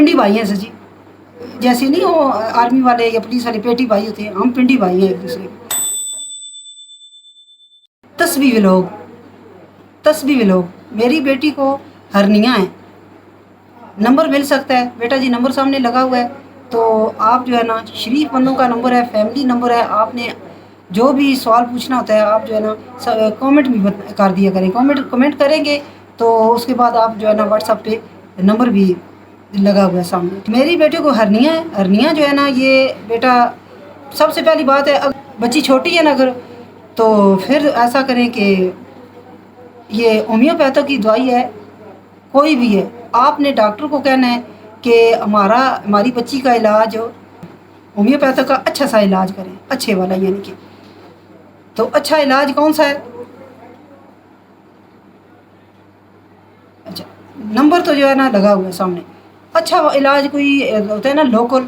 پنڈی بھائی ہیں سر جی، جیسے نہیں وہ آرمی والے یا پولیس والے پیٹی بھائی ہوتے ہیں، ہم پنڈی بھائی ہیں ایک دوسرے کے۔ تسبیح لوگ میری بیٹی کو ہرنیاں ہیں، نمبر مل سکتا ہے بیٹا جی، نمبر سامنے لگا ہوا ہے، تو آپ جو ہے نا شریف بندوں کا نمبر ہے، فیملی نمبر ہے، آپ نے جو بھی سوال پوچھنا ہوتا ہے آپ جو ہے نا کامنٹ بھی کر دیا کریں، کامنٹ کریں گے تو اس کے بعد آپ جو ہے نا واٹس ایپ پہ نمبر بھی لگا ہوا ہے سامنے۔ میری بیٹے کو ہرنیاں ہے، ہرنیاں جو ہے نا یہ بیٹا سب سے پہلی بات ہے بچی چھوٹی ہے نا اگر، تو پھر ایسا کریں کہ یہ ہومیوپیتھک کی دوائی ہے، کوئی بھی ہے، آپ نے ڈاکٹر کو کہنا ہے کہ ہماری بچی کا علاج ہومیوپیتھک کا اچھا سا علاج کریں، اچھے والا یعنی کہ، تو اچھا علاج کون سا ہے؟ اچھا نمبر تو جو ہے نا لگا ہوا ہے سامنے، اچھا علاج کوئی ہوتا ہے نا لوکل،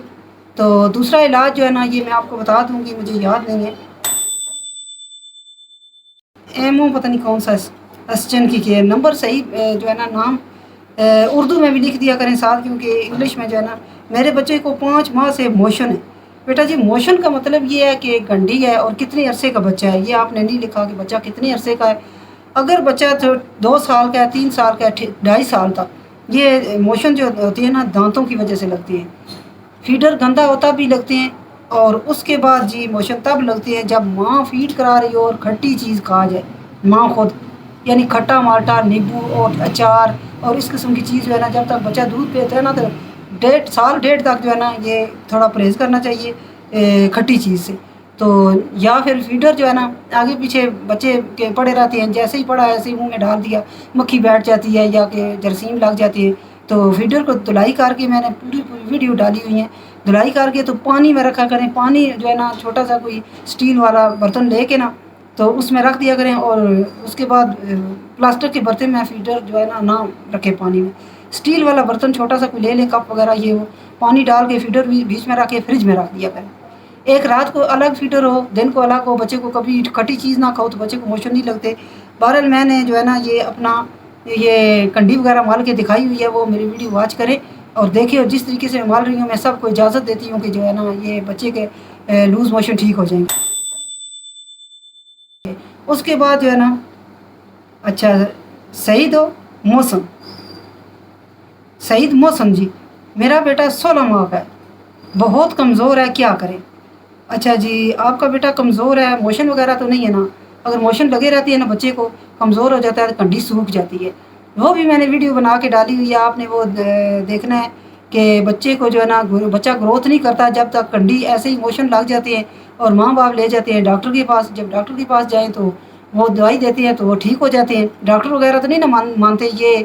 تو دوسرا علاج جو ہے نا یہ میں آپ کو بتا دوں گی، مجھے یاد نہیں ہے، ایمو پتہ نہیں کون سا اسچن کی نمبر صحیح جو ہے نا نام اردو میں بھی لکھ دیا کریں ساتھ، کیونکہ انگلش میں جو ہے نا میرے بچے کو 5 ماہ سے موشن ہے۔ بیٹا جی موشن کا مطلب یہ ہے کہ گنڈی ہے اور کتنے عرصے کا بچہ ہے، یہ آپ نے نہیں لکھا کہ بچہ کتنے عرصے کا ہے، اگر بچہ 2 سال کا ہے، 3 سال کا ہے، 2.5 سال تک، یہ موشن جو ہوتی ہے نا دانتوں کی وجہ سے لگتی ہیں، فیڈر گندا ہوتا بھی لگتے ہیں، اور اس کے بعد جی موشن تب لگتے ہیں جب ماں فیڈ کرا رہی ہو اور کھٹی چیز کھا جائے، ماں خود یعنی کھٹا مالٹا نیبو اور اچار اور اس قسم کی چیز جو ہے نا جب تک بچہ دودھ پیتا ہے نا تو 1.5 سال تک جو ہے نا یہ تھوڑا پرہیز کرنا چاہیے کھٹی چیز سے، تو یا پھر فیڈر جو ہے نا آگے پیچھے بچے کے پڑے رہتے ہیں، جیسے ہی پڑا ایسے ہی منہ میں ڈال دیا، مکھی بیٹھ جاتی ہے یا کہ جراثیم لگ جاتی ہے، تو فیڈر کو دھلائی کر کے میں نے پوری ویڈیو ڈالی ہوئی ہیں، دھلائی کر کے تو پانی میں رکھا کریں، پانی جو ہے نا چھوٹا سا کوئی سٹیل والا برتن لے کے نا تو اس میں رکھ دیا کریں، اور اس کے بعد پلاسٹک کے برتن میں فیڈر جو ہے نا نہ رکھے پانی میں، سٹیل والا برتن چھوٹا سا کوئی لے لیں، کپ وغیرہ یہ وہ پانی ڈال کے فیڈر بھی بیچ میں رکھ کے فریج میں رکھ دیا کریں، ایک رات کو الگ فیڈر ہو، دن کو الگ ہو، بچے کو کبھی کھٹی چیز نہ کھاؤ تو بچے کو موشن نہیں لگتے۔ بہرحال میں نے جو ہے نا یہ اپنا یہ کنڈی وغیرہ مال کے دکھائی ہوئی ہے، وہ میری ویڈیو واچ کریں اور دیکھیں، اور جس طریقے سے مال رہی ہوں میں سب کو اجازت دیتی ہوں کہ جو ہے نا یہ بچے کے لوز موشن ٹھیک ہو جائیں گے۔ اس کے بعد جو ہے نا اچھا سعید محسن جی، میرا بیٹا 16 ماہ کا ہے، بہت کمزور ہے، کیا کریں؟ اچھا جی آپ کا بیٹا کمزور ہے، موشن وغیرہ تو نہیں ہے نا؟ اگر موشن لگے رہتی ہے نا بچے کو کمزور ہو جاتا ہے تو کنڈی سوکھ جاتی ہے، وہ بھی میں نے ویڈیو بنا کے ڈالی ہوئی ہے، آپ نے وہ دیکھنا ہے کہ بچے کو جو ہے نا بچہ گروتھ نہیں کرتا جب تک کنڈی ایسے ہی موشن لگ جاتے ہیں، اور ماں باپ لے جاتے ہیں ڈاکٹر کے پاس، جب ڈاکٹر کے پاس جائیں تو وہ دوائی دیتے ہیں تو وہ ٹھیک ہو جاتے ہیں، ڈاکٹر وغیرہ تو نہیں نا مانتے، یہ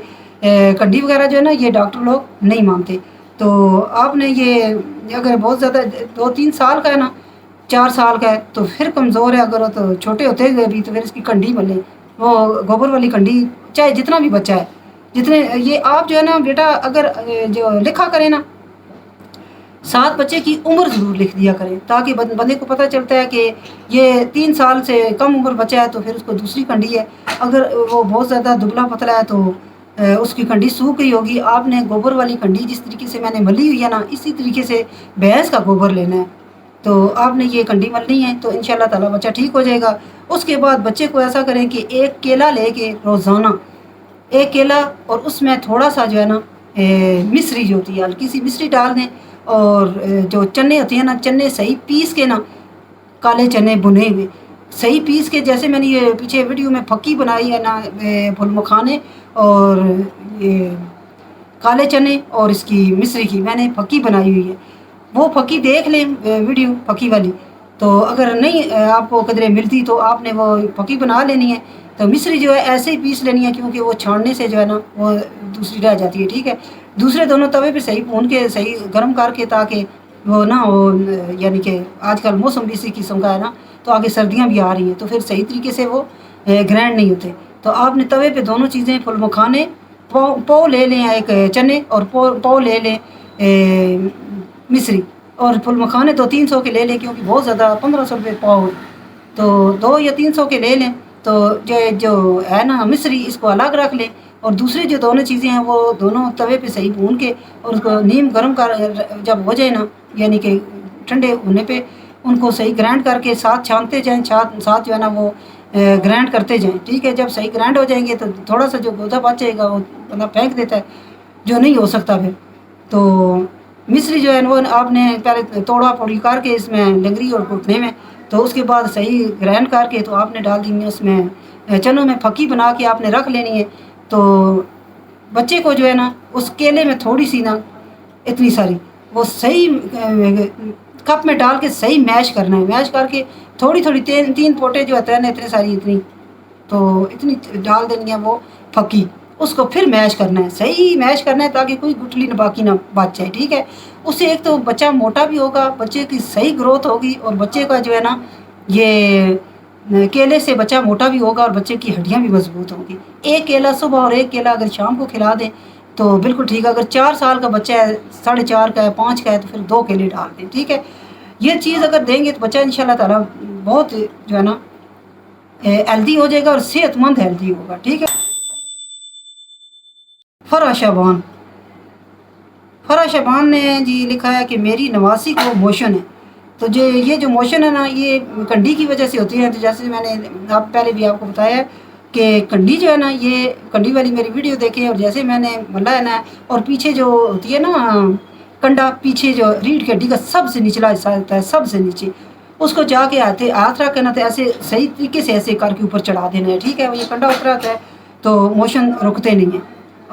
کنڈی وغیرہ جو ہے نا یہ ڈاکٹر لوگ نہیں مانتے، تو آپ نے یہ اگر بہت زیادہ 2-3 سال کا ہے نا 4 سال کا ہے تو پھر کمزور ہے، اگر تو چھوٹے ہوتے ہوئے بھی تو پھر اس کی کنڈی ملے، وہ گوبر والی کنڈی، چاہے جتنا بھی بچہ ہے، جتنے یہ آپ جو ہے نا بیٹا اگر جو لکھا کریں نا 7 بچے کی عمر ضرور لکھ دیا کریں، تاکہ بندے کو پتہ چلتا ہے کہ یہ 3 سال سے کم عمر بچہ ہے تو پھر اس کو دوسری کنڈی ہے، اگر وہ بہت زیادہ دبلا پتلا ہے تو اس کی کنڈی سوکھ گئی ہوگی، آپ نے گوبر والی کنڈی جس طریقے سے میں نے ملی ہوئی ہے نا اسی طریقے سے بھینس کا گوبر لینا ہے، تو آپ نے یہ کنڈی ملنی ہے تو انشاءاللہ تعالی بچہ ٹھیک ہو جائے گا۔ اس کے بعد بچے کو ایسا کریں کہ ایک کیلا لے کے روزانہ ایک کیلا، اور اس میں تھوڑا سا جو ہے نا مصری جو ہوتی ہے ہلکی سی مصری ڈال دیں، اور جو چنے ہوتے ہیں نا چنے صحیح پیس کے نا، کالے چنے بنے ہوئے صحیح پیس کے، جیسے میں نے یہ پیچھے ویڈیو میں پھکی بنائی ہے نا پھول مکھانے اور یہ کالے چنے اور اس کی مصری کی میں نے پھکی بنائی ہوئی ہے، وہ پھکی دیکھ لیں ویڈیو پھکی والی، تو اگر نہیں آپ کو قدرے ملتی تو آپ نے وہ پھکی بنا لینی ہے، تو مصری جو ہے ایسے ہی پیس لینی ہے کیونکہ وہ چھاننے سے جو ہے نا وہ دوسری رہ جاتی ہے، ٹھیک ہے، دوسرے دونوں توے پہ صحیح بھون کے صحیح گرم کر کے، تاکہ وہ نا وہ یعنی کہ آج کل موسم بھی اسی قسم کا ہے نا تو آگے سردیاں بھی آ رہی ہیں تو پھر صحیح طریقے سے وہ گرینڈ نہیں ہوتے، تو آپ نے توے پہ دونوں چیزیں پھول مکھانے پو لے لیں ایک چنے، اور پو لے لیں مصری، اور پھول مکھانے 200-300 کے لے لیں کیونکہ بہت زیادہ 1500 روپے پاؤ، تو 200 یا 300 کے لے لیں، تو جو ہے نا مصری اس کو الگ رکھ لیں، اور دوسری جو دونوں چیزیں ہیں وہ دونوں توے پہ صحیح بھون کے اور اس کو نیم گرم کر جب ہو جائے نا، یعنی کہ ٹھنڈے ہونے پہ ان کو صحیح گرائنڈ کر کے ساتھ چھانتے جائیں، ساتھ جو ہے نا وہ گرائنڈ کرتے جائیں، ٹھیک ہے۔ جب صحیح گرائنڈ ہو جائیں گے تو تھوڑا سا جو گودا بچ جائے گا وہ بندہ پھینک دیتا ہے، جو نہیں ہو سکتا پھر تو مصری جو ہے وہ آپ نے پہلے توڑا پھوڑی کر کے اس میں لنگری اور گھٹنے میں، تو اس کے بعد صحیح گرائنڈ کر کے تو آپ نے ڈال دینی ہے اس میں چنوں میں پھکی بنا کے آپ نے رکھ لینی ہے۔ تو بچے کو جو ہے نا اس کیلے میں تھوڑی سی نا اتنی ساری وہ صحیح کپ میں ڈال کے صحیح میش کرنا ہے، میش کر کے تھوڑی تھوڑی تین پوٹے جو ہوتے ہیں نا اتنی ساری اتنی تو اتنی ڈال دینی ہے وہ پھکی، اس کو پھر میش کرنا ہے، صحیح میش کرنا ہے تاکہ کوئی گٹلی نہ باقی نہ بچ جائے، ٹھیک ہے۔ اس سے ایک تو بچہ موٹا بھی ہوگا، بچے کی صحیح گروتھ ہوگی، اور بچے کا جو ہے نا یہ کیلے سے بچہ موٹا بھی ہوگا اور بچے کی ہڈیاں بھی مضبوط ہوں گی۔ ایک کیلا صبح اور ایک کیلا اگر شام کو کھلا دیں تو بالکل ٹھیک ہے۔ اگر 4 سال کا بچہ ہے، 4.5 کا ہے، 5 کا ہے تو پھر 2 کیلے ڈال دیں، ٹھیک ہے۔ یہ چیز اگر دیں گے تو بچہ انشاءاللہ تعالیٰ بہت جو ہے نا ہیلدی ہو جائے گا اور صحت مند ہیلدی ہوگا، ٹھیک ہے۔ فرح شعبان، فرح شعبان نے جی لکھا ہے کہ میری نواسی کو موشن ہے، تو جو یہ جو موشن ہے نا یہ کنڈی کی وجہ سے ہوتی ہے۔ تو جیسے میں نے پہلے بھی آپ کو بتایا ہے کہ کنڈی جو ہے نا یہ کنڈی والی میری ویڈیو دیکھیں، اور جیسے میں نے ملا ہے نا، اور پیچھے جو ہوتی ہے نا کنڈا، پیچھے جو ریڑھ کی ہڈی کا سب سے نچلا حصہ ہوتا ہے، سب سے نیچے، اس کو جا کے ہاتھ رکھ کے نا تو ایسے صحیح طریقے سے ایسے کر کے اوپر چڑھا دینا ہے، ٹھیک ہے۔ وہ یہ کنڈا اترا ہوتا ہے تو موشن رکتے نہیں ہیں۔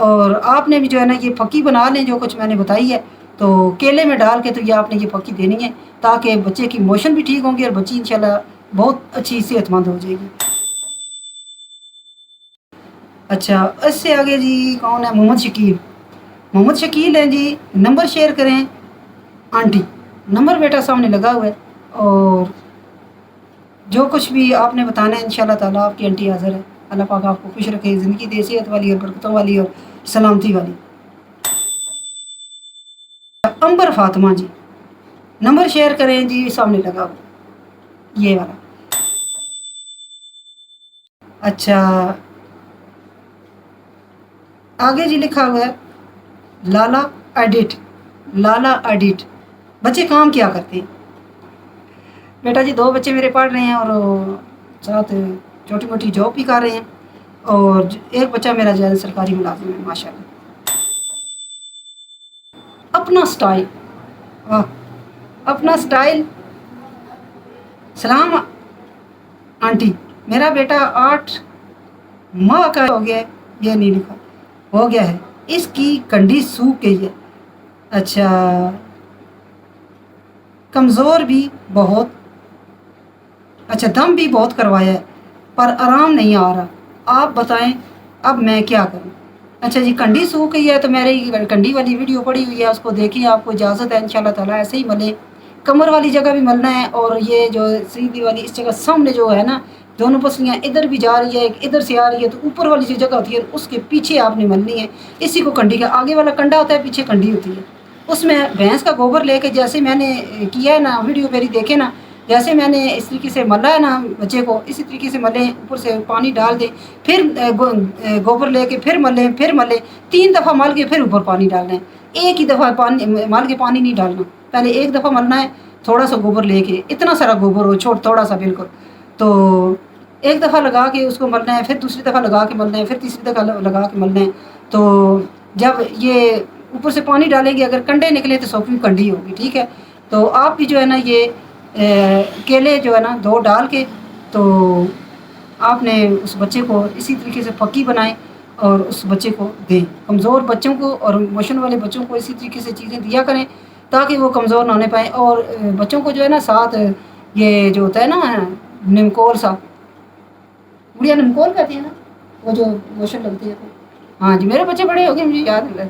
اور آپ نے بھی جو ہے نا یہ پھکی بنا لیں جو کچھ میں نے بتائی ہے، تو کیلے میں ڈال کے تو یہ آپ نے یہ پھکی دینی ہے تاکہ بچے کی موشن بھی ٹھیک ہوں گی اور بچی انشاءاللہ بہت اچھی صحت مند ہو جائے گی۔ اچھا، اس سے آگے جی کون ہے؟ محمد شکیل، محمد شکیل ہیں جی، نمبر شیئر کریں آنٹی، نمبر بیٹا سامنے لگا ہوا ہے، اور جو کچھ بھی آپ نے بتانا ہے انشاءاللہ تعالیٰ آپ کی آنٹی حاضر ہے۔ اللہ پاک آپ کو خوش رکھے، زندگی دے، صحت والی اور برکتوں والی اور سلامتی والی۔ امبر فاطمہ جی، نمبر شیئر کریں جی، سامنے لگا ہوا یہ والا۔ اچھا، آگے جی لکھا ہوا ہے لالا ایڈٹ، لالا ایڈٹ، بچے کام کیا کرتے ہیں؟ بیٹا جی 2 بچے میرے پڑھ رہے ہیں اور ساتھ چھوٹی موٹی جاب بھی کر رہے ہیں، اور ایک بچہ میرا جو ہے سرکاری ملازم ہے ماشاءاللہ۔ اپنا سٹائل، واہ، اپنا سٹائل۔ سلام آنٹی، میرا بیٹا 8 ماہ کا ہو گیا ہے، یہ نہیں لکھا، ہو گیا ہے، اس کی کنڈی سوکھ گئی ہے۔ اچھا، کمزور بھی بہت، اچھا دم بھی بہت کروایا ہے پر آرام نہیں آ رہا، آپ بتائیں اب میں کیا کروں؟ اچھا جی، کنڈی سوکھ گئی ہے تو میری کنڈی والی ویڈیو پڑی ہوئی ہے، اس کو دیکھیں، آپ کو اجازت ہے انشاءاللہ تعالیٰ ایسے ہی ملیں۔ کمر والی جگہ بھی ملنا ہے، اور یہ جو سیدھی والی اس جگہ سامنے جو ہے نا دونوں پسلیاں ادھر بھی جا رہی ہے، ایک ادھر سے آ رہی ہے، تو اوپر والی جو جگہ ہوتی ہے اس کے پیچھے آپ نے ملنی ہے، اسی کو کنڈی کا، آگے والا کنڈا ہوتا ہے، پیچھے کنڈی ہوتی ہے۔ اس میں بھینس کا گوبر لے کے جیسے میں نے کیا ہے نا، ویڈیو میری دیکھیں نا، جیسے میں نے اس طریقے سے ملا ہے نا بچے کو، اسی طریقے سے ملیں، اوپر سے پانی ڈال دیں، پھر گوبر لے کے پھر ملیں، پھر ملیں، 3 دفعہ مل کے پھر اوپر پانی ڈالنا ہے، ایک ہی دفعہ پانی مل کے پانی نہیں ڈالنا، پہلے ایک دفعہ ملنا ہے تھوڑا سا گوبر لے کے، اتنا سارا گوبر ہو تھوڑا سا بالکل، تو ایک دفعہ لگا کے اس کو ملنا ہے، پھر دوسری دفعہ لگا کے ملنا ہے، پھر تیسری دفعہ لگا کے ملنا ہے۔ تو جب یہ اوپر سے پانی ڈالیں گے، اگر کنڈے نکلے تو سوکھی کنڈی ہوگی، ٹھیک ہے۔ تو آپ بھی جو ہے نا یہ کیلے جو ہے نا 2 ڈال کے تو آپ نے اس بچے کو اسی طریقے سے پکی بنائیں اور اس بچے کو دیں، کمزور بچوں کو اور موشن والے بچوں کو اسی طریقے سے چیزیں دیا کریں تاکہ وہ کمزور نہ ہونے پائیں۔ اور بچوں کو جو ہے نا ساتھ یہ جو ہوتا ہے نا نمکول سا، گڑیا نمکول کہتے ہیں نا وہ جو موشن لگتی ہے، ہاں جی میرے بچے بڑے ہو گئے، مجھے یاد ہے،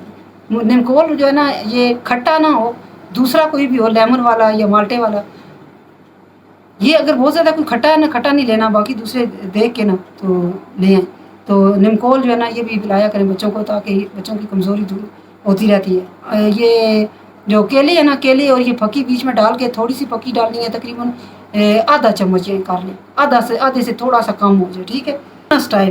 نمکول جو ہے نا یہ کھٹا نہ ہو، دوسرا کوئی بھی ہو، لیمن والا یا مالٹے والا، یہ اگر بہت زیادہ کوئی کھٹا ہے نا، کھٹا نہیں لینا، باقی دوسرے دیکھ کے نا تو لیں۔ تو نمکول جو ہے نا یہ بھی پلایا کریں بچوں کو تاکہ بچوں کی کمزوری دور ہوتی رہتی ہے۔ یہ جو کیلے ہیں نا، کیلے اور یہ پھکی بیچ میں ڈال کے تھوڑی سی پھکی ڈالنی ہے، تقریباً آدھا چمچ کر لیں، آدھے سے تھوڑا سا کم ہو جائے، ٹھیک ہے۔ سٹائل،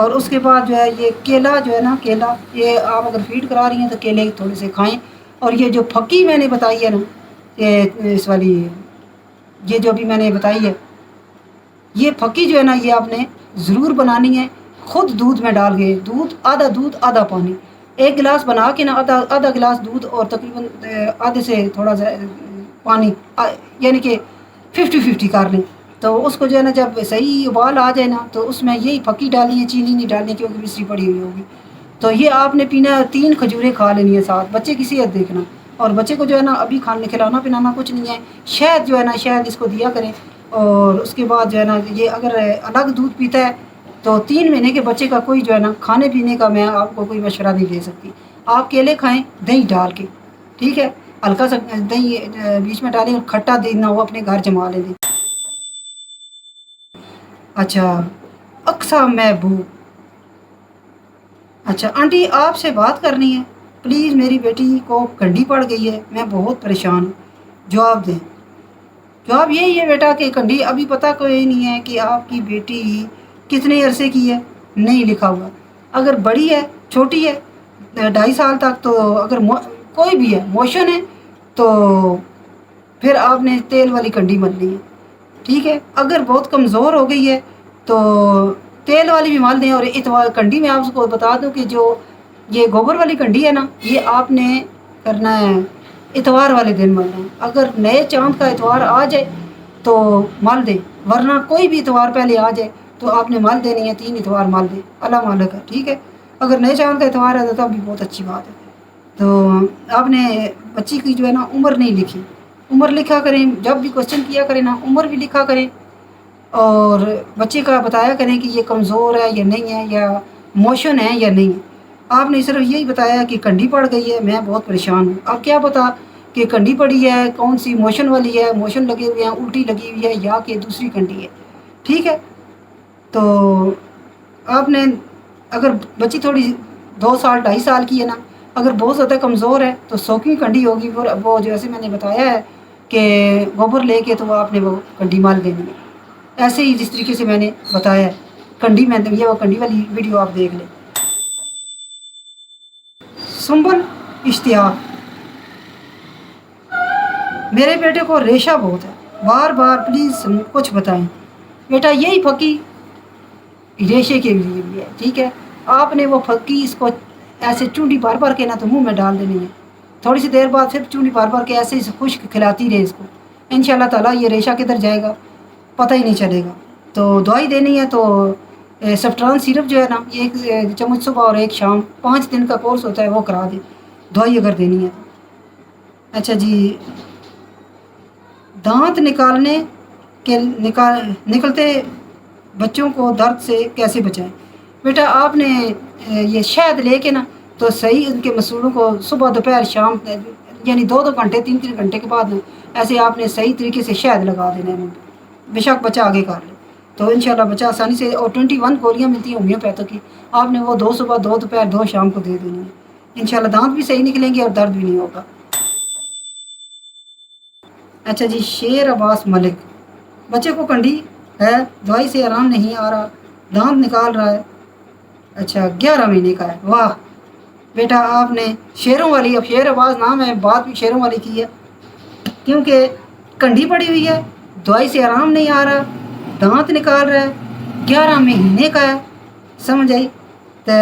اور اس کے بعد جو ہے یہ کیلا جو ہے نا، کیلا یہ آپ اگر فیڈ کرا رہی ہیں تو کیلے تھوڑے سے کھائیں. اور یہ جو پھکی میں نے بتائی ہے نا، یہ اس والی یہ جو بھی میں نے بتائی ہے، یہ پھکی جو ہے نا یہ آپ نے ضرور بنانی ہے. خود دودھ میں ڈال کے، دودھ آدھا پانی، ایک گلاس بنا کے نا آدھا گلاس دودھ اور تقریباً آدھے سے تھوڑا سا پانی، یعنی کہ 50-50 کر لیں. تو اس کو جو ہے نا جب صحیح ابال آ جائے نا تو اس میں یہی پھکی ڈالنی ہے، چینی نہیں ڈالنی کیونکہ مصری پڑی ہوئی ہوگی. تو یہ آپ نے پینا ہے. 3 کھجوریں کھا لینی ہے ساتھ. بچے کی صحت دیکھنا، اور بچے کو جو ہے نا ابھی کھلانا پلانا کچھ نہیں ہے. شہد جو ہے نا، شہد اس کو دیا کریں. اور اس کے بعد جو ہے نا یہ اگر الگ دودھ پیتا ہے تو 3 مہینے کے بچے کا کوئی جو ہے نا کھانے پینے کا میں آپ کو کوئی مشورہ نہیں دے سکتی. آپ کیلے کھائیں دہی ڈال کے، ٹھیک ہے، ہلکا سا دہی بیچ میں ڈالیں، اور کھٹا دہی نہ ہو اپنے گھر جما لیں. اچھا، اقصا محبوب، اچھا آنٹی آپ سے بات کرنی ہے پلیز. میری بیٹی کو کنڈی پڑ گئی ہے، میں بہت پریشان ہوں. جواب دیں. جواب یہی ہے بیٹا کہ کنڈی ابھی پتہ کوئی نہیں ہے کہ آپ کی بیٹی کتنے عرصے کی ہے، نہیں لکھا ہوا. اگر بڑی ہے، چھوٹی ہے، 2.5 سال تک، تو اگر کوئی بھی ہے، موشن ہے، تو پھر آپ نے تیل والی کنڈی مل لی ہے، ٹھیک ہے. اگر بہت کمزور ہو گئی ہے تو تیل والی بھی مال دیں. اور اتوار کنڈی میں آپ کو بتا دوں کہ جو یہ گوبر والی کنڈی ہے نا، یہ آپ نے کرنا ہے اتوار والے دن ملنا ہے. اگر نئے چاند کا اتوار آ جائے تو مال دیں، ورنہ کوئی بھی اتوار پہلے آ جائے تو آپ نے مال دینی ہے. 3 اتوار مال دیں، اللہ مالک ہے، ٹھیک ہے. اگر نئے چاند کا اتوار ہے تو تب بھی بہت اچھی بات ہے. تو آپ نے بچی کی جو ہے نا عمر نہیں لکھی، عمر لکھا کریں. جب بھی کوشچن کیا کریں نا عمر بھی لکھا کریں. اور بچے کا بتایا کریں کہ یہ کمزور ہے یا نہیں ہے، یا موشن ہے یا نہیں. آپ نے صرف یہی بتایا کہ کنڈی پڑ گئی ہے، میں بہت پریشان ہوں. اب کیا پتا کہ کنڈی پڑی ہے کون سی، موشن والی ہے، موشن لگے ہوئے ہیں، الٹی لگی ہوئی ہے، یا کہ دوسری کنڈی ہے، ٹھیک ہے. تو آپ نے اگر بچی تھوڑی 2 سال 2.5 سال کی ہے نا، اگر بہت زیادہ کمزور ہے تو سوکھی کنڈی ہوگی. وہ جیسے میں نے بتایا ہے کہ گوبر لے کے تو آپ نے وہ کنڈی مال دینی ہے، ایسے ہی جس طریقے سے میں نے بتایا ہے. کنڈی میں یہ وہ کنڈی والی ویڈیو آپ دیکھ لیں. سنبل اشتیاق، میرے بیٹے کو ریشہ بہت ہے، بار بار پلیز کچھ بتائیں. بیٹا یہی پھکی ریشے کے لیے بھی ہے، ٹھیک ہے. آپ نے وہ پھکی اس کو ایسے چونڈی بھر بھر کے نا تو منہ میں ڈال دینی ہے. تھوڑی سی دیر بعد پھر چونڈی بھر بھر کے ایسے ہی خشک کھلاتی رہے اس کو. انشاءاللہ تعالیٰ یہ ریشہ کدھر جائے گا پتہ ہی نہیں چلے گا. تو دوائی دینی ہے تو سفٹران سیرپ جو ہے نا، یہ 1 چمچ صبح اور 1 شام، 5 دن کا کورس ہوتا ہے، وہ کرا دیں دوائی اگر دینی ہے. اچھا جی، دانت نکالنے کے نکلتے بچوں کو درد سے کیسے بچائیں. بیٹا آپ نے یہ شہد لے کے نا تو صحیح ان کے مسوڑوں کو صبح دوپہر شام، یعنی 2 گھنٹے 3 گھنٹے کے بعد ایسے آپ نے صحیح طریقے سے شہد لگا دینا ہے. بے شک بچہ آگے کر لے تو انشاءاللہ بچہ آسانی سے. اور 21 گولیاں ملتی ہیں ہومیوپیتھک کی، آپ نے وہ 2 صبح 2 دوپہر 2 شام کو دے دینی ہے. انشاءاللہ دانت بھی صحیح نکلیں گے اور درد بھی نہیں ہوگا. اچھا جی، شیر عباس ملک، بچے کو کنڈی ہے، دوائی سے آرام نہیں آ رہا، دانت نکال رہا ہے. اچھا 11 مہینے کا ہے. واہ بیٹا آپ نے شیروں والی، اب شیر عباس نام ہے، بات بھی شیروں والی کی ہے. کیونکہ کنڈی پڑی ہوئی ہے، دوائی سے آرام نہیں آ رہا، دانت نکال رہا ہے، 11 مہینے کا ہے، سمجھ آئی. تو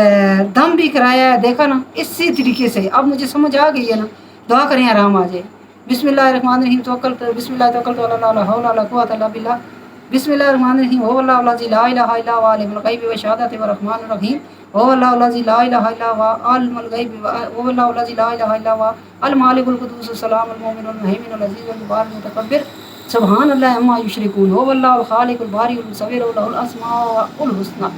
دم بھی کرایا ہے، دیکھا نا. اسی طریقے سے اب مجھے سمجھ آ گئی ہے نا. دعا کریں آرام آ جائے. بسم اللہ الرحمن الرحیم، بسم اللہ توکلت علی اللہ، لا حول ولا قوۃ الا باللہ. بسم اللہ الرحمن الرحیم، هو اللہ الذی لا الہ الا هو عالم الغیب والشہادۃ والرحمن الرحیم. هو اللہ الذی لا الہ الا هو عالم الغیب، هو اللہ الذی لا الہ الا هو المالک القدوس السلام المؤمن المہیمن العزیز الجبار المتکبر، سبحان اللہ عما یشرکون. هو اللہ الخالق الباری المصور، له الاسماء الحسنى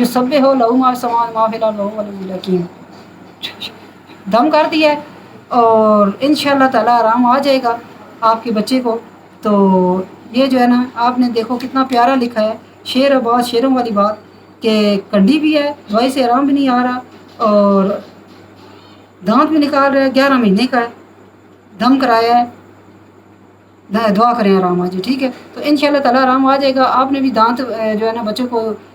یسبح له ما فی السماوات وما فی الارض وهو العزیز الحکیم. دم کر دیا ہے اور انشاءاللہ تعالیٰ آرام آ جائے گا آپ کے بچے کو. تو یہ جو ہے نا آپ نے دیکھو کتنا پیارا لکھا ہے. شیر عباس، شیروں والی بات کہ کنڈی بھی ہے، دوائی سے آرام بھی نہیں آ رہا، اور دانت بھی نکال رہا ہے، 11 مہینے کا ہے، دم کرایا ہے. دعا کریں آرام آ جائے، ٹھیک ہے. تو انشاءاللہ تعالیٰ آرام آ جائے گا. آپ نے بھی دانت جو ہے نا بچوں کو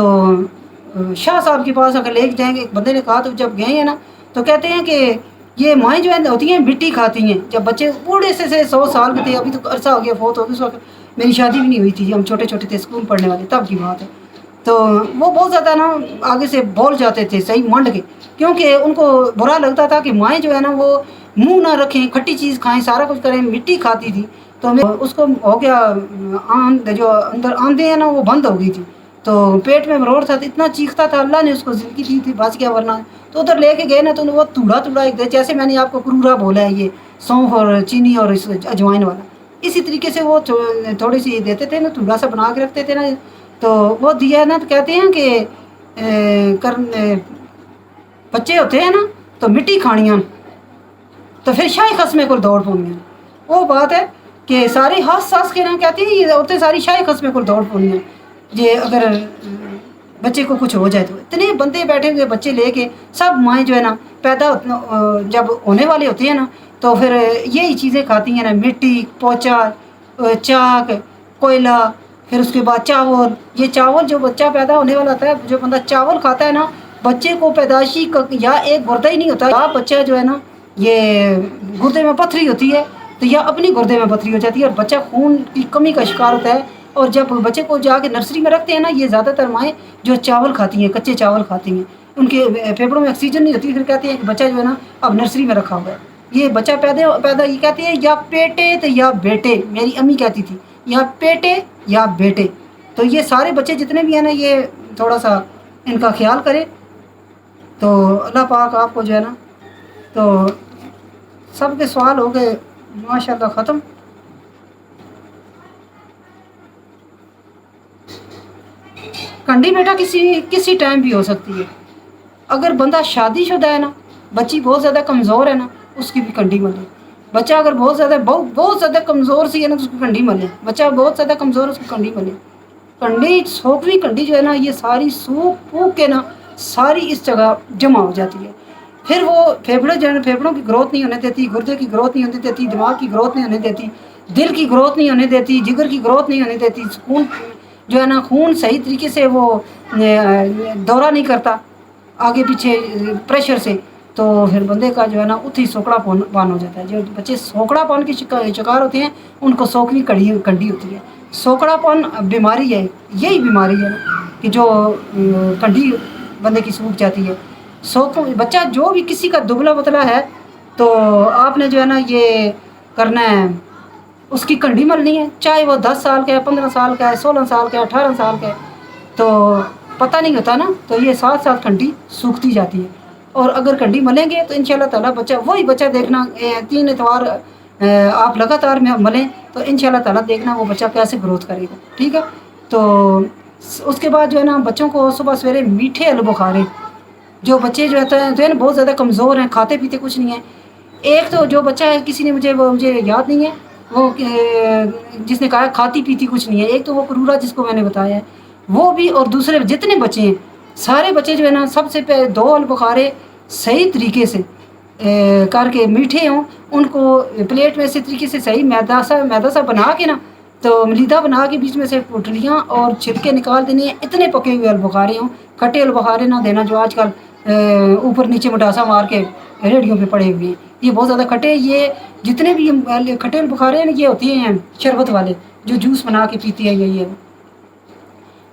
تو شاہ صاحب کے پاس اگر لے کے جائیں گے، ایک بندے نے کہا، تو جب گئے ہیں نا تو کہتے ہیں کہ یہ مائیں جو ہیں ہوتی ہیں مٹی کھاتی ہیں. جب بچے بوڑھے سے 100 سال کے تھے، ابھی تو عرصہ ہو گیا فوت ہو گیا، اس وقت میری شادی بھی نہیں ہوئی تھی، ہم چھوٹے چھوٹے تھے اسکول پڑھنے والے، تب کی بات ہے. تو وہ بہت زیادہ نا آگے سے بول جاتے تھے صحیح منڈ کے، کیونکہ ان کو برا لگتا تھا کہ مائیں جو ہے نا وہ منہ نہ رکھیں، کھٹی چیز کھائیں، سارا کچھ کریں، مٹی کھاتی تھی. تو اس کو ہو گیا جو اندر آندے ہیں نا وہ بند ہو گئی تھی، تو پیٹ میں مروڑ تھا، اتنا چیختا تھا، اللہ نے اس کو زندگی دی تھی، بچ گیا ورنہ. تو ادھر لے کے گئے نا تو وہ توڑا ایک دے، جیسے میں نے آپ کو کرورا بولا ہے، یہ سونف اور چینی اور اجوائن والا، اسی طریقے سے وہ تھوڑی سی دیتے تھے نا، توڑا سا بنا کے رکھتے تھے نا، تو وہ دیا نا. تو کہتے ہیں کہ بچے ہوتے ہیں نا تو مٹی کھانیاں، تو پھر شاہی قسمے کو دوڑ پونی. وہ بات ہے کہ سارے ہاس ساس کے نا کہتے ہیں یہ عورتیں ساری شاہی قسمے کو دوڑ پونی ہیں، یہ اگر بچے کو کچھ ہو جائے تو. اتنے بندے بیٹھے ہوئے بچے لے کے، سب مائیں جو ہے نا پیدا جب ہونے والے ہوتے ہیں نا تو پھر یہی چیزیں کھاتی ہیں نا، مٹی، پوچا، چاک، کوئلہ، پھر اس کے بعد چاول. یہ چاول جو بچہ پیدا ہونے والا ہوتا ہے، جو بندہ چاول کھاتا ہے نا، بچے کو پیدائشی یا ایک گردہ ہی نہیں ہوتا، یا بچہ جو ہے نا یہ گردے میں پتھری ہوتی ہے تو یا اپنی گردے میں پتھری ہو جاتی ہے، اور بچہ خون کی کمی کا شکار ہوتا ہے. اور جب بچے کو جا کے نرسری میں رکھتے ہیں نا، یہ زیادہ تر مائیں جو چاول کھاتی ہیں، کچے چاول کھاتی ہیں، ان کے پھیپھڑوں میں آکسیجن نہیں ہوتی، پھر کہتے ہیں کہ بچہ جو ہے نا اب نرسری میں رکھا ہوا ہے. یہ بچہ پیدا یہ کہتے ہیں یا پیٹے تو یا بیٹے، میری امی کہتی تھی یا پیٹے یا بیٹے. تو یہ سارے بچے جتنے بھی ہیں نا، یہ تھوڑا سا ان کا خیال کرے تو اللہ پاک آپ کو جو ہے نا. تو سب کے سوال ہو گئے ماشاء اللہ ختم. کنڈی بیٹا کسی ٹائم بھی ہو سکتی ہے. اگر بندہ شادی شدہ ہے نا، بچی بہت زیادہ کمزور ہے نا، اس کی بھی کنڈی ملے. بچہ اگر بہت زیادہ کمزور سی ہے نا تو اس کو کنڈی ملے. بچہ بہت زیادہ کمزور ہے، اس کو کنڈی ملے. کنڈی سوکھوی کنڈی جو ہے نا، یہ ساری سوکھ پھوک کے نا ساری اس جگہ جمع ہو جاتی ہے. پھر وہ پھیپھڑے جو ہے نا، پھیپھڑوں کی گروتھ نہیں ہونے دیتی، گردے کی گروتھ نہیں ہونے دیتی، دماغ کی گروتھ نہیں ہونے دیتی، دل کی گروتھ نہیں ہونے دیتی، جگر کی گروتھ نہیں ہونے دیتی. خون جو ہے نا، خون صحیح طریقے سے وہ دورہ نہیں کرتا آگے پیچھے پریشر سے، تو پھر بندے کا جو ہے نا اتھی سوکڑا پان ہو جاتا ہے. جو بچے سوکڑا پان کے شکار ہوتے ہیں ان کو سوکھوی کنڈی ہوتی ہے. سوکڑا پان بیماری ہے، یہی بیماری ہے کہ جو کنڈی بندے کی سوکھ جاتی ہے. بچہ جو بھی کسی کا دبلا پتلا ہے تو آپ نے جو ہے نا یہ کرنا ہے، اس کی کنڈی ملنی ہے، چاہے وہ 10 سال کا ہے، 15 سال کا ہے، 16 سال کا ہے، 18 سال کا ہے. تو پتہ نہیں ہوتا نا، تو یہ ساتھ کنڈی سوکھتی جاتی ہے. اور اگر کنڈی ملیں گے تو انشاءاللہ تعالیٰ وہی بچہ دیکھنا 3 اتوار آپ لگاتار میں ملیں تو انشاءاللہ تعالیٰ دیکھنا وہ بچہ کیسے گروتھ کرے گا. ٹھیک ہے. تو اس کے بعد جو ہے نا بچوں کو صبح سویرے میٹھے آلو بخارے، جو بچے جو ہے نا بہت زیادہ کمزور ہیں، کھاتے پیتے کچھ نہیں ہیں. ایک تو جو بچہ ہے، کسی نے مجھے یاد نہیں ہے وہ جس نے کہا کھاتی پیتی کچھ نہیں ہے، ایک تو وہ کرورا جس کو میں نے بتایا ہے وہ بھی، اور دوسرے جتنے بچے ہیں سارے بچے جو ہے نا سب سے پہلے 2 آلو بخارے صحیح طریقے سے کر کے میٹھے ہوں، ان کو پلیٹ میں اسی طریقے سے صحیح میدا سا بنا کے نا، تو ملیدہ بنا کے بیچ میں سے پوٹلیاں اور چھلکے نکال دینے ہیں. اتنے پکے ہوئے آلو بخارے ہوں، کھٹے آلو بخارے نہ دینا جو آج کل اوپر نیچے مٹاسا مار کے ریڑھیوں پہ پڑے ہوئے ہیں. یہ بہت زیادہ کھٹے، یہ جتنے بھی کھٹے آلو بخارے ہیں یہ ہوتے ہیں شربت والے جو جوس بنا کے پیتی ہے. یہ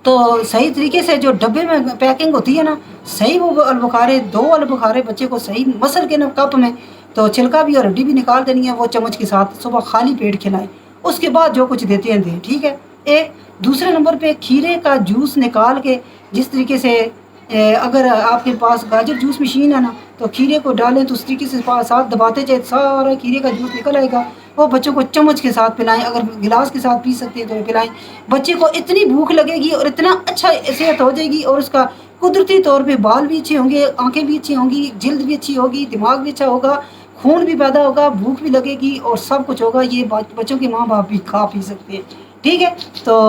تو صحیح طریقے سے جو ڈبے میں پیکنگ ہوتی ہے نا، صحیح وہ آلو بخارے 2 آلو بخارے بچے کو صحیح مسل کے نا کپ میں، تو چھلکا بھی اور ہڈی بھی نکال دینی ہے، وہ چمچ کے ساتھ صبح خالی پیٹ کھلائیں. اس کے بعد جو کچھ دیتے ہیں دیں. ٹھیک ہے. ایک دوسرے نمبر پہ کھیرے کا جوس نکال کے، جس طریقے سے اگر آپ کے پاس گاجر جوس مشین ہے نا تو کھیرے کو ڈالیں تو اس طریقے سے ساتھ دباتے جائے، سارا کھیرے کا جوس نکل آئے گا. وہ بچوں کو چمچ کے ساتھ پلائیں، اگر گلاس کے ساتھ پی سکتے ہیں تو پلائیں. بچے کو اتنی بھوک لگے گی اور اتنا اچھا صحت ہو جائے گی، اور اس کا قدرتی طور پہ بال بھی اچھے ہوں گے، آنکھیں بھی اچھی ہوں گی، جلد بھی اچھی ہوگی، دماغ بھی اچھا ہوگا، خون بھی پیدا ہوگا، بھوک بھی لگے گی اور سب کچھ ہوگا. یہ بچوں کے ماں باپ بھی کھا پی سکتے ہیں. ٹھیک ہے. تو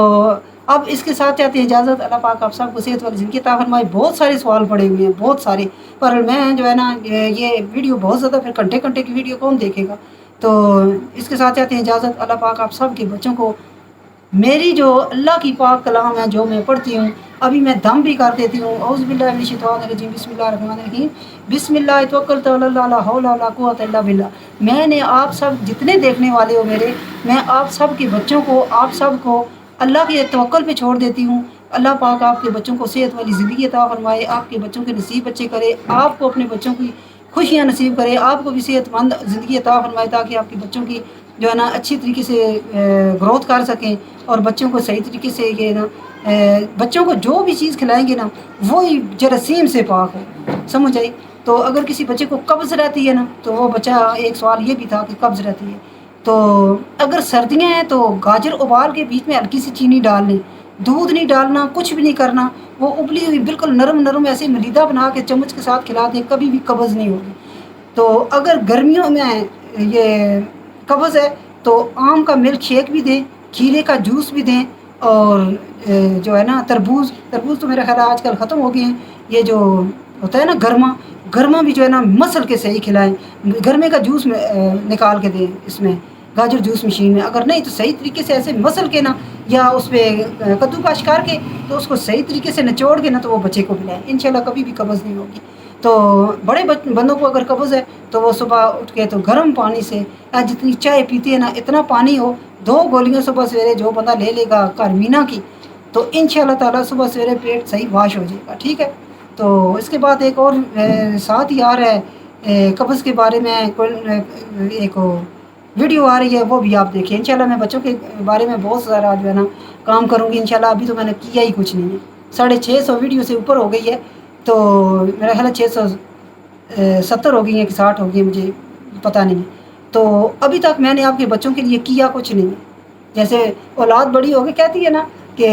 اب اس کے ساتھ چاہتے ہیں اجازت. اللہ پاک آپ سب کو صحت والی زندگی عطا فرمائے. بہت سارے سوال پڑے ہوئے ہیں، بہت سارے، پر میں جو ہے نا یہ ویڈیو بہت زیادہ پھر گھنٹے کی ویڈیو کون دیکھے گا. تو اس کے ساتھ چاہتے ہیں اجازت. اللہ پاک آپ سب کے بچوں کو، میری جو اللہ کی پاک کلام ہے جو میں پڑھتی ہوں ابھی میں دم بھی کر دیتی ہوں، اعوذ باللہ من الشیطان الرجیم، بسم اللہ الرحمن الرحیم، بسم اللہ توکلت علی اللہ لا حول ولا قوۃ الا باللہ۔ میں نے آپ سب جتنے دیکھنے والے ہو میرے، میں آپ سب کے بچوں کو، آپ سب کو اللہ کے توکل پہ چھوڑ دیتی ہوں۔ اللہ پاک آپ کے بچوں کو صحت والی زندگی عطا فرمائے، آپ کے بچوں کے نصیب اچھے کرے، آپ کو اپنے بچوں کی خوشیاں نصیب کرے، آپ کو بھی صحت مند زندگی عطا فرمائے، تاکہ آپ کے بچوں کی جو ہے نا اچھی طریقے سے گروتھ کر سکیں، اور بچوں کو صحیح طریقے سے یہ نا بچوں کو جو بھی چیز کھلائیں گے نا وہی جراثیم سے پاک ہو، سمجھ آئی؟ تو اگر کسی بچے کو قبض رہتی ہے نا، تو وہ بچہ، ایک سوال یہ بھی تھا کہ قبض رہتی ہے تو اگر سردیاں ہیں تو گاجر ابال کے بیچ میں ہلکی سی چینی ڈال لیں، دودھ نہیں ڈالنا، کچھ بھی نہیں کرنا، وہ ابلی ہوئی بالکل نرم نرم ایسے ملیدہ بنا کے چمچ کے ساتھ کھلا دیں، کبھی بھی قبض نہیں ہوگی۔ تو اگر گرمیوں میں یہ قبض ہے تو آم کا ملک شیک بھی دیں، کھیرے کا جوس بھی دیں، اور جو ہے نا تربوز تو میرا خیال ہے آج کل ختم ہو گئے ہیں، یہ جو ہوتا ہے نا گرما بھی جو ہے نا مسل کے صحیح کھلائیں، گرمے کا جوس میں نکال کے دیں، اس میں گاجر جوس مشین میں، اگر نہیں تو صحیح طریقے سے ایسے مسل کے نا، یا اس پہ کدو کاش کر کے تو اس کو صحیح طریقے سے نچوڑ کے نا تو وہ بچے کو پلائیں، انشاءاللہ کبھی بھی قبض نہیں ہوگی۔ تو بڑے بندوں کو اگر قبض ہے تو وہ صبح اٹھ کے تو گرم پانی سے، جتنی چائے پیتے ہیں نا اتنا پانی ہو، 2 گولیاں صبح سویرے جو بندہ لے لے گا کارمینا کی، تو انشاءاللہ تعالیٰ صبح سویرے پیٹ صحیح واش ہو جائے گا، ٹھیک ہے؟ تو اس کے بعد ایک اور ساتھ ہی آ رہا ہے قبض کے بارے میں ایک ویڈیو آ رہی ہے، وہ بھی آپ دیکھیں انشاءاللہ۔ میں بچوں کے بارے میں بہت سارا جو ہے نا کام کروں گی انشاءاللہ، ابھی تو میں نے کیا ہی کچھ نہیں ہے، 650 ویڈیو سے اوپر ہو گئی ہے، تو میرا خیال ہے 670 ہو گئی ہیں کہ 60 ہو گئی، مجھے پتہ نہیں ہے۔ تو ابھی تک میں نے آپ کے بچوں کے لیے کیا کچھ نہیں ہے، جیسے اولاد بڑی ہو کے کہتی ہے نا کہ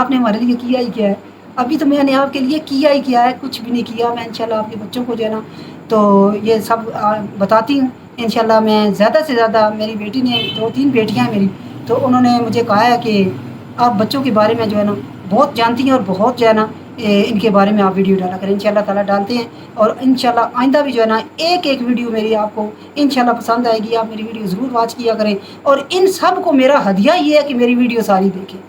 آپ نے ہمارے لیے کیا ہی کیا ہے، ابھی تو میں نے آپ کے لیے کیا ہی کیا ہے، کچھ بھی نہیں کیا۔ میں انشاءاللہ آپ کے بچوں کو جو ہے نا تو یہ سب بتاتی ہوں انشاءاللہ۔ میں زیادہ سے زیادہ، میری بیٹی نے 2-3 بیٹیاں ہیں میری، تو انہوں نے مجھے کہا ہے کہ آپ بچوں کے بارے میں جو ہے نا بہت جانتی ہیں، اور بہت جو ہے نا ان کے بارے میں آپ ویڈیو ڈالا کریں، انشاءاللہ تعالیٰ ڈالتے ہیں، اور انشاءاللہ آئندہ بھی جو ہے نا ایک ویڈیو میری آپ کو انشاءاللہ پسند آئے گی، آپ میری ویڈیو ضرور واچ کیا کریں، اور ان سب کو میرا ہدیہ یہ ہے کہ میری ویڈیو ساری دیکھیں۔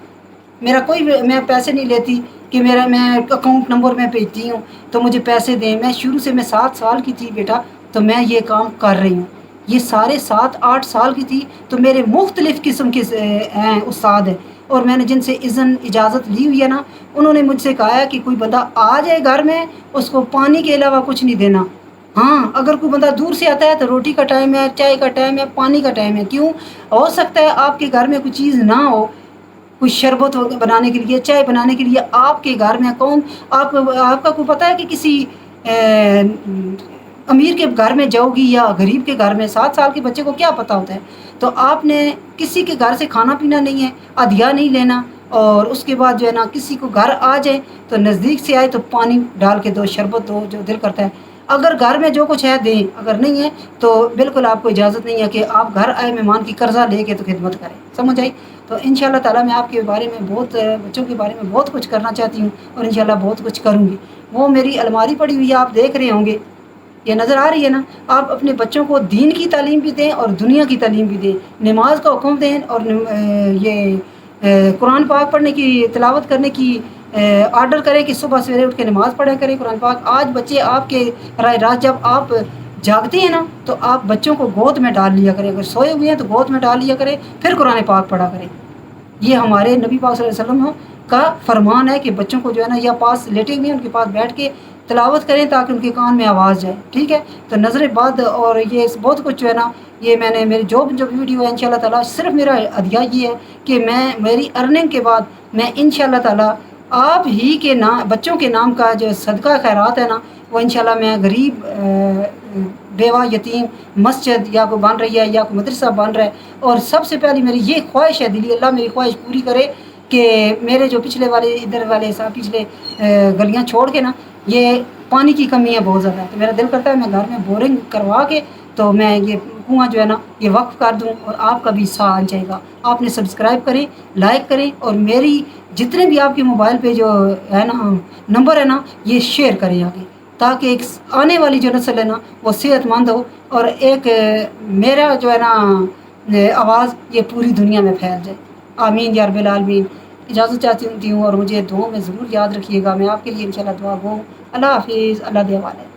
میرا کوئی میں پیسے نہیں لیتی کہ میں اکاؤنٹ نمبر میں بھیجتی ہوں تو مجھے پیسے دیں، میں شروع سے، میں 7 سال کی تھی بیٹا تو میں یہ کام کر رہی ہوں، یہ سارے 7-8 سال کی تھی تو میرے مختلف قسم کے ہیں استاد ہیں، اور میں نے جن سے اجازت لی ہوئی ہے نا، انہوں نے مجھ سے کہا ہے کہ کوئی بندہ آ جائے گھر میں اس کو پانی کے علاوہ کچھ نہیں دینا، ہاں اگر کوئی بندہ دور سے آتا ہے تو روٹی کا ٹائم ہے، چائے کا ٹائم ہے، پانی کا ٹائم ہے، کیوں ہو سکتا ہے آپ کے گھر میں کوئی چیز نہ ہو، کوئی شربت بنانے کے لیے، چائے بنانے کے لیے آپ کے گھر میں کون، آپ کا کوئی پتہ ہے کہ کسی امیر کے گھر میں جاؤ گی یا غریب کے گھر میں؟ 7 سال کے بچے کو کیا پتہ ہوتا ہے؟ تو آپ نے کسی کے گھر سے کھانا پینا نہیں ہے، ہدیہ نہیں لینا، اور اس کے بعد جو ہے نا کسی کو گھر آ جائے تو نزدیک سے آئے تو پانی ڈال کے دو، شربت دو، جو دل کرتا ہے، اگر گھر میں جو کچھ ہے دیں، اگر نہیں ہے تو بالکل آپ کو اجازت نہیں ہے کہ آپ گھر آئے مہمان کی قرضہ لے کے تو خدمت کریں، سمجھ آئی؟ تو انشاءاللہ تعالیٰ میں آپ کے بارے میں بہت، بچوں کے بارے میں بہت کچھ کرنا چاہتی ہوں، اور انشاءاللہ بہت کچھ کروں گی۔ وہ میری الماری پڑی ہوئی ہے، آپ دیکھ رہے ہوں گے، یہ نظر آ رہی ہے نا؟ آپ اپنے بچوں کو دین کی تعلیم بھی دیں اور دنیا کی تعلیم بھی دیں، نماز کا حکم دیں، اور یہ قرآن پاک پڑھنے کی، تلاوت کرنے کی آرڈر کریں کہ صبح سویرے اٹھ کے نماز پڑھا کریں قرآن پاک۔ آج بچے آپ کے رائے رات جب آپ جاگتے ہیں نا تو آپ بچوں کو گود میں ڈال لیا کریں، اگر سوئے ہوئے ہیں تو گود میں ڈال لیا کریں، پھر قرآن پاک پڑھا کریں۔ یہ ہمارے نبی پاک صلی اللہ علیہ وسلم کا فرمان ہے کہ بچوں کو جو ہے نا یا پاس لیٹے ہوئے ہیں ان کے پاس بیٹھ کے تلاوت کریں تاکہ ان کے کان میں آواز جائے، ٹھیک ہے؟ تو نظر بد اور یہ بہت کچھ جو ہے نا، یہ میں نے میری جو ویڈیو ہے انشاءاللہ تعالیٰ، صرف میرا ہدیہ یہ ہے کہ میں میری ارننگ کے بعد میں انشاءاللہ تعالیٰ آپ ہی کے نام، بچوں کے نام کا جو صدقہ خیرات ہے نا، وہ انشاءاللہ میں غریب بیوہ یتیم مسجد یا کوئی بن رہی ہے یا کوئی مدرسہ بن رہا ہے، اور سب سے پہلی میری یہ خواہش ہے دلی، اللہ میری خواہش پوری کرے کہ میرے جو پچھلے والے ادھر والے پچھلے گلیاں چھوڑ کے نا، یہ پانی کی کمی ہے بہت زیادہ، تو میرا دل کرتا ہے میں گھر میں بورنگ کروا کے تو میں یہ کنواں جو ہے نا یہ وقف کر دوں، اور آپ کا بھی حصہ آ جائے گا۔ آپ نے سبسکرائب کریں، لائک کریں، اور میری جتنے بھی آپ کے موبائل پہ جو ہے نا نمبر ہے نا یہ شیئر کریں آگے، تاکہ ایک آنے والی جو نسل ہے نا وہ صحت مند ہو، اور ایک میرا جو ہے نا آواز یہ پوری دنیا میں پھیل جائے، آمین یا رب العالمین۔ اجازت چاہتی ہوں اور مجھے دعاؤں میں ضرور یاد رکھیے گا. میں آپ کے لیے انشاءاللہ دعا گو. اللہ حافظ. اللہ دے حوالے.